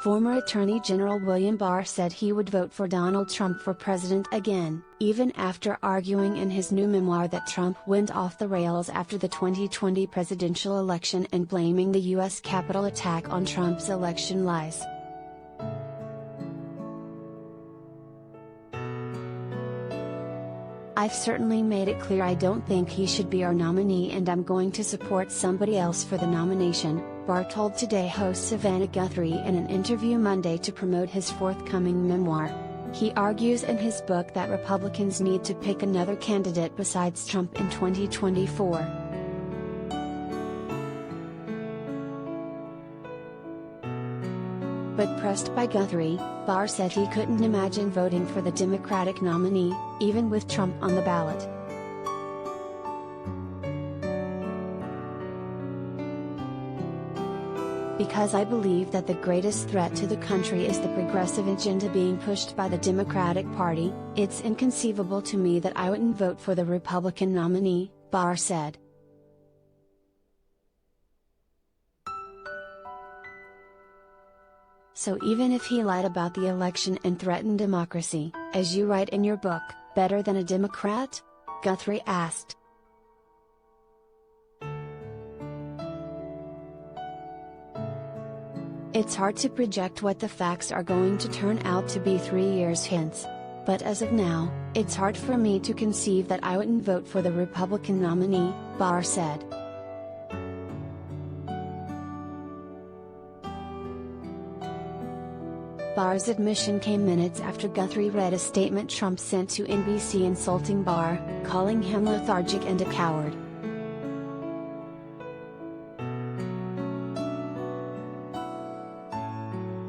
Former Attorney General William Barr said he would vote for Donald Trump for president again, even after arguing in his new memoir that Trump went off the rails after the 2020 presidential election and blaming the U.S. Capitol attack on Trump's election lies. "I've certainly made it clear I don't think he should be our nominee and I'm going to support somebody else for the nomination," Barr told Today host Savannah Guthrie in an interview Monday to promote his forthcoming memoir. He argues in his book that Republicans need to pick another candidate besides Trump in 2024. But pressed by Guthrie, Barr said he couldn't imagine voting for the Democratic nominee, even with Trump on the ballot. "Because I believe that the greatest threat to the country is the progressive agenda being pushed by the Democratic Party, it's inconceivable to me that I wouldn't vote for the Republican nominee," Barr said. "So even if he lied about the election and threatened democracy, as you write in your book, better than a Democrat?" Guthrie asked. "It's hard to project what the facts are going to turn out to be 3 years hence. But as of now, it's hard for me to conceive that I wouldn't vote for the Republican nominee," Barr said. Barr's admission came minutes after Guthrie read a statement Trump sent to NBC insulting Barr, calling him lethargic and a coward.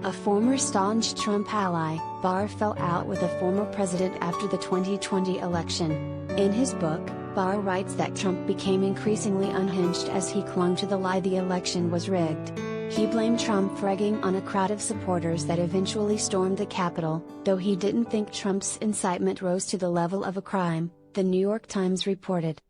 A former staunch Trump ally, Barr fell out with a former president after the 2020 election. In his book, Barr writes that Trump became increasingly unhinged as he clung to the lie the election was rigged. He blamed Trump for egging on a crowd of supporters that eventually stormed the Capitol, though he didn't think Trump's incitement rose to the level of a crime, The New York Times reported.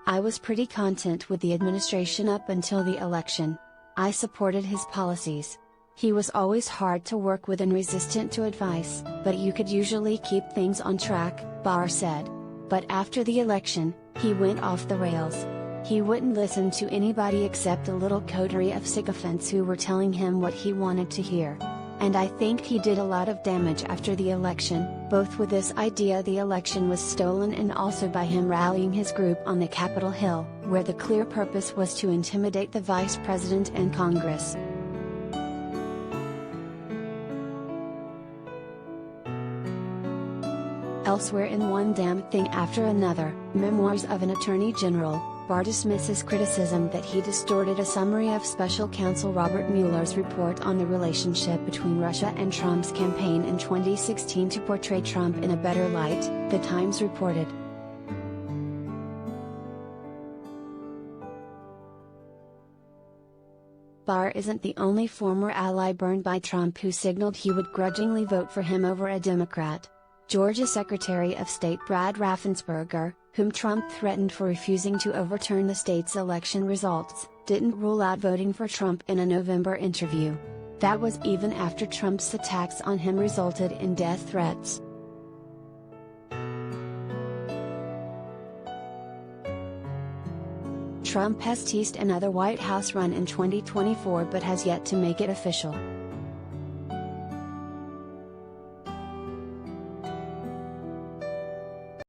"I was pretty content with the administration up until the election. I supported his policies. He was always hard to work with and resistant to advice, but you could usually keep things on track," Barr said. "But after the election, he went off the rails. He wouldn't listen to anybody except a little coterie of sycophants who were telling him what he wanted to hear. And I think he did a lot of damage after the election, both with this idea the election was stolen and also by him rallying his group on the Capitol Hill, where the clear purpose was to intimidate the vice president and Congress." Elsewhere in One Damn Thing After Another, Memoirs of an Attorney General, Barr dismisses criticism that he distorted a summary of Special Counsel Robert Mueller's report on the relationship between Russia and Trump's campaign in 2016 to portray Trump in a better light, The Times reported. Barr isn't the only former ally burned by Trump who signaled he would grudgingly vote for him over a Democrat. Georgia Secretary of State Brad Raffensperger, whom Trump threatened for refusing to overturn the state's election results, didn't rule out voting for Trump in a November interview. That was even after Trump's attacks on him resulted in death threats. Trump has teased another White House run in 2024 but has yet to make it official.